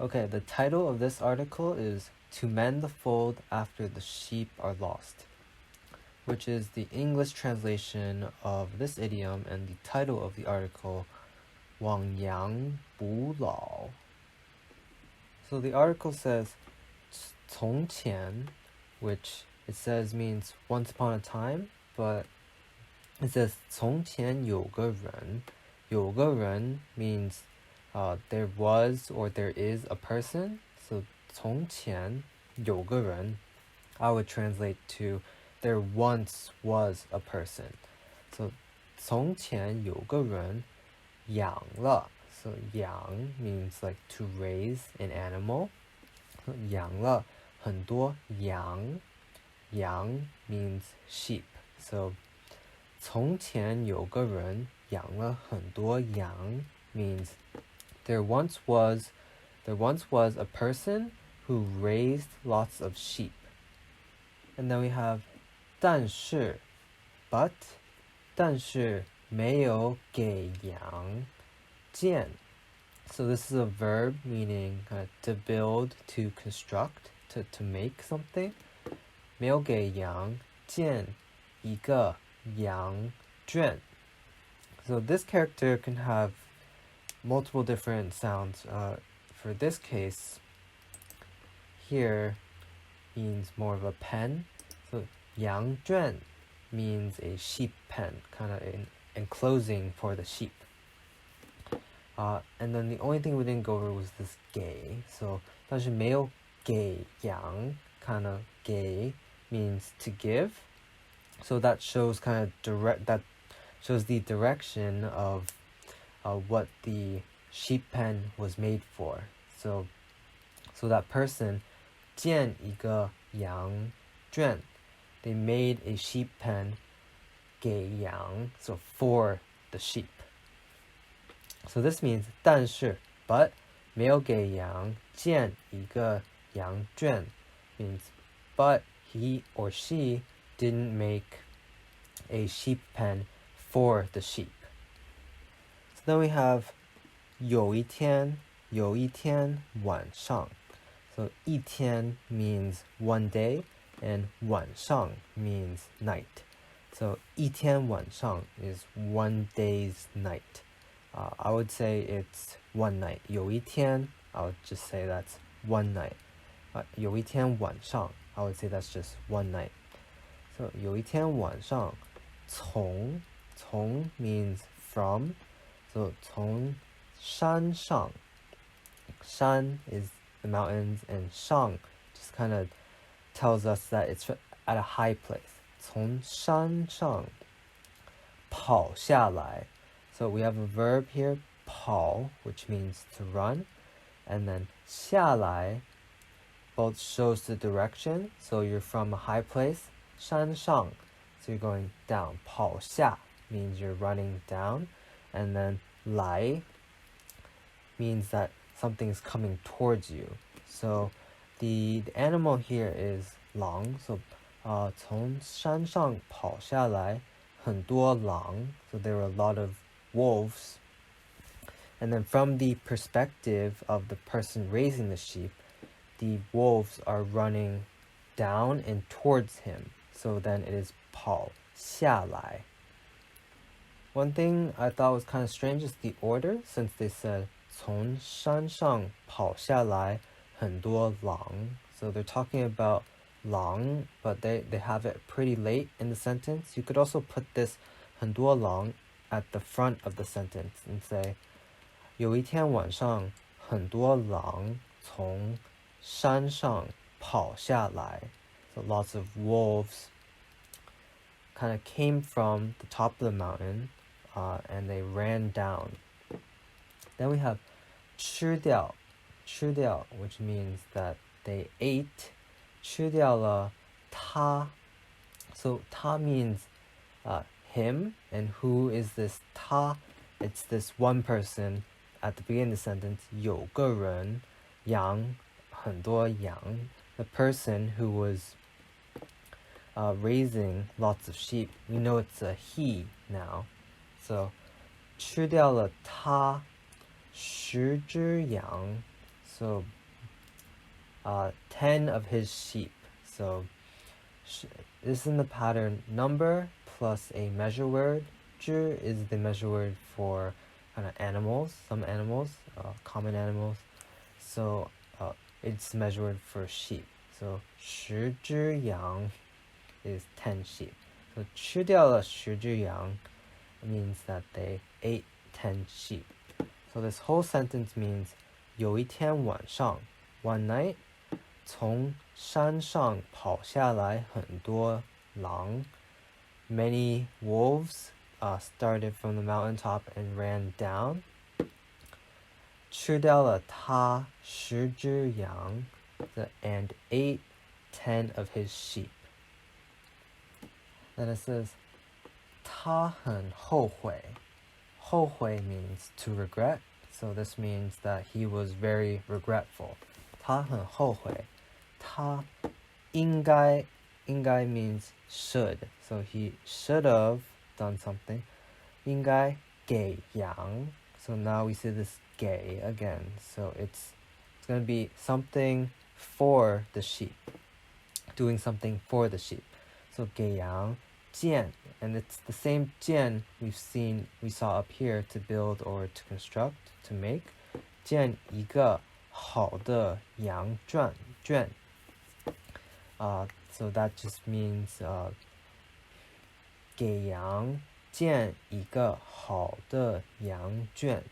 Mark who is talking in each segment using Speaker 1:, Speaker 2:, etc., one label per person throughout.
Speaker 1: Okay, the title of this article is To Mend the Fold After the Sheep Are Lost, which is the English translation of this idiom and the title of the article, 亡羊补牢. So the article says 从前, which it says means once upon a time, but it says 从前有个人. 有个人 means there was or there is a person. So 从前有个人 I would translate to there once was a person. So 从前有个人养了. So 养 means like to raise an animal. 养了很多羊. Yang means sheep. So 从前有个人养了很多羊 means there once was a person who raised lots of sheep. And then we have 但是 but 但是没有给羊建. So this is a verb meaning to build, to construct, to make something. 没有给羊建一个羊圈. So this character can have multiple different sounds. For this case, here means more of a pen. So 羊圈 means a sheep pen, kind of an enclosing for the sheep. And then the only thing we didn't go over was this 给. So 但是没有给羊 kind of 给 means to give. So that shows shows the direction of what the sheep pen was made for. So that person 建一个羊圈, they made a sheep pen 给羊, so for the sheep. So this means 但是 but 没有给羊建一个羊圈 means but he or she didn't make a sheep pen for the sheep. So then we have 有一天晚上. So 一天 means one day and 晚上 means night. So 一天晚上 is one day's night. I would say it's one night. 有一天 I would just say that's one night. 有一天晚上 I would say that's just one night. So 有一天晚上从 means from. So 从山上. Shan is the mountains and shang just kind of tells us that it's at a high place. 从山上跑下来. So we have a verb here, 跑, which means to run, and then 下来 both shows the direction. So you're from a high place, 山上, so you're going down. 跑下 means you're running down, and then 来 means that something's coming towards you. So the animal here is 狼. So 从山上跑下来很多狼. So there were a lot of wolves. And then from the perspective of the person raising the sheep, the wolves are running down and towards him. So then it is 跑下来. One thing I thought was kind of strange is the order, since they said 从山上跑下来很多狼. So they're talking about 狼, but they have it pretty late in the sentence. You could also put this 很多狼 at the front of the sentence and say 有一天晚上很多狼从山上跑下来. So lots of wolves kind of came from the top of the mountain and they ran down. Then we have 吃掉, which means that they ate. 吃掉了他. So 他 means him, and who is this 他? It's this one person at the beginning of the sentence. 有个人养很多羊. The person who was raising lots of sheep. We know it's a he now. So 吃掉了他10只羊 So 10 of his sheep. So this is in the pattern number plus a measure word. 只 is the measure word for kind of animals, some animals, common animals. So it's measure word for sheep. So 十只羊 is 10 sheep. So 吃掉了十只羊 means that they ate 10 sheep. So this whole sentence means 有一天晚上 one night 从山上跑下来很多狼 many wolves started from the mountaintop and ran down 吃掉了他十只羊 and ate 10 of his sheep. Then it says 他很后悔后悔 means to regret, so this means that he was very regretful. 他很后悔他应该 means should, so he should have done something. 应该给羊 so now we see this 给 again, so it's going to be something for the sheep, doing something for the sheep. So 给羊建 and it's the same 建we saw up here to build or to construct, to make. 建一个好的羊圈 so that just means 给羊建一个好的羊圈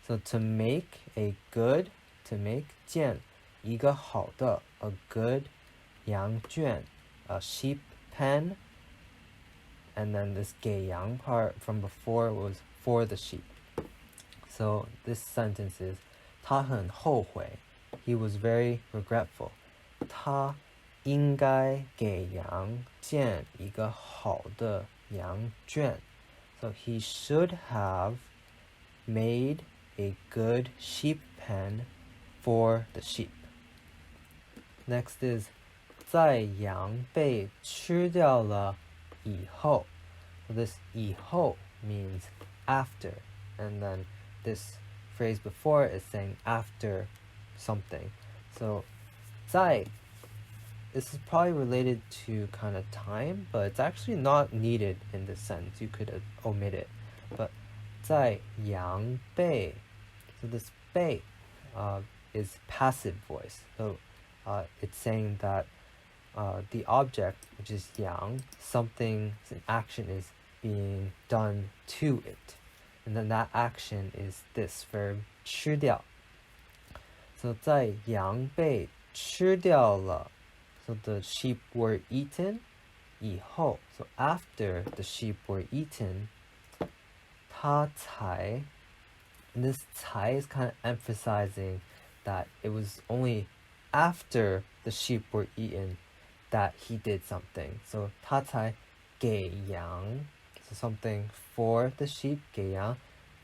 Speaker 1: so to make a good, to make 建一个好的 a good 羊圈 a sheep pen, and then this 给羊 part from before was for the sheep. So this sentence is 他很后悔 he was very regretful. 他应该给羊建一个好的羊圈 so he should have made a good sheep pen for the sheep. Next is 在羊被吃掉了以后 so this 以后 means after, and then this phrase before is saying after something. So 在 this is probably related to kind of time, but it's actually not needed in this sentence. You could omit it. But 在羊被 so this 被 is passive voice. So it's saying that the object, which is 羊, something, an action is being done to it. And then that action is this verb 吃掉. So 在羊被吃掉了 so the sheep were eaten 以后 so after the sheep were eaten 他才 and this 才 is kind of emphasizing that it was only after the sheep were eaten that he did something. So 他才给羊 so something for the sheep 给羊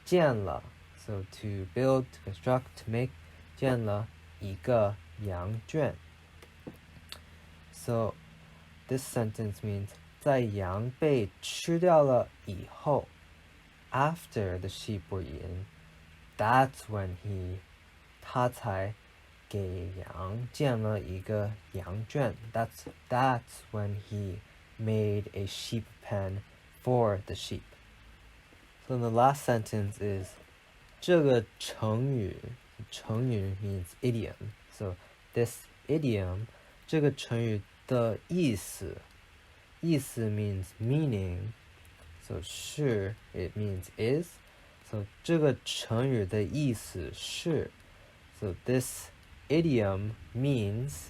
Speaker 1: 建了 so to build, to construct, to make 建了一个羊圈 so this sentence means 在羊被吃掉了以后 after the sheep were eaten that's when he 他才给羊建了一个羊圈 that's when he made a sheep pen for the sheep. So the last sentence is 这个成语 means idiom. So this idiom 这个成语的意思 means meaning. So 是 it means is. So 这个成语的意思是 so this idiom means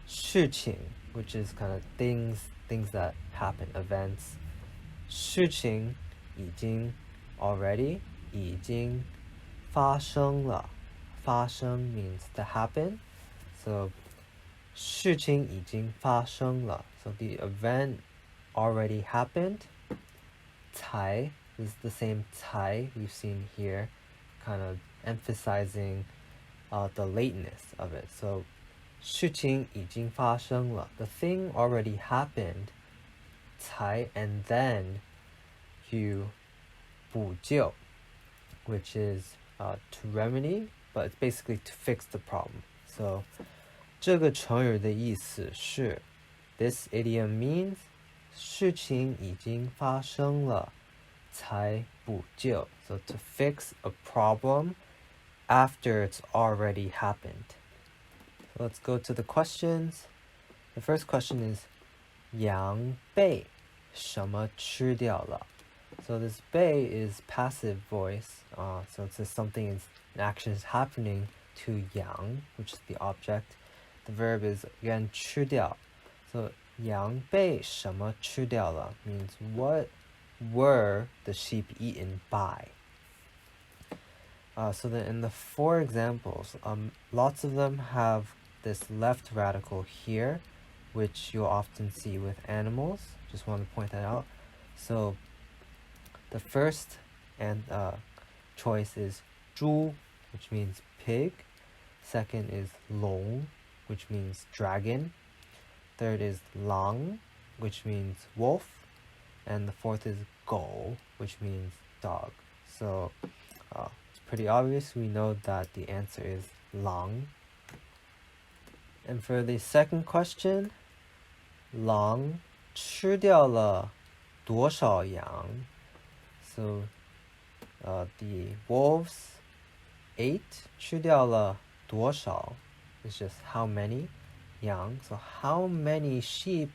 Speaker 1: 事情 which is kind of things that happen, events. 事情已经 already 已经发生了 发生 means to happen. So 事情已经发生了 so the event already happened. 才 is the same 才 we've seen here, kind of emphasizing the lateness of it. So 事情已经发生了 the thing already happened. 才 and then you 补救 which is to remedy, but it's basically to fix the problem. So 这个成语的意思是 this idiom means 事情已经发生了才补救. So to fix a problem after it's already happened. So let's go to the questions. The first question is 羊被什么吃掉了? So this 被 is passive voice. So it says something is an action is happening to 羊, which is the object. The verb is again 吃掉. So 羊被什么吃掉了 means what were the sheep eaten by? So then in the 4 examples, lots of them have this left radical here, which you'll often see with animals. Just want to point that out. So the first choice is 猪, which means pig. Second is 龙, which means dragon. Third is 狼, which means wolf. And the fourth is 狗, which means dog. So it's pretty obvious. We know that the answer is 狼. And for the second question, 狼吃掉了多少羊? So the wolves ate 吃掉了多少 is just how many 羊. So how many sheep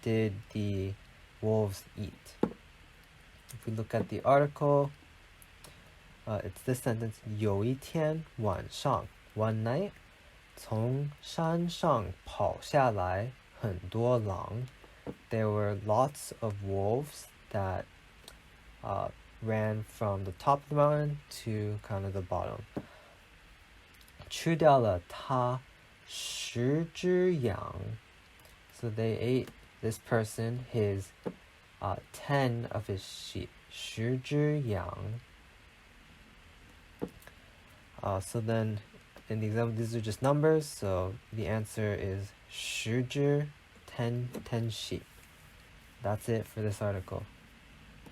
Speaker 1: did the wolves eat? If we look at the article, it's this sentence, 有一天晚上 one night 从山上跑下来很多狼 There were lots of wolves that ran from the top of the mountain to kind of the bottom. 吃掉了他10只羊 So they ate this person his 10 of his sheep. 10只羊 So then in the example, these are just numbers, so the answer is 10只 10 sheep. That's it for this article.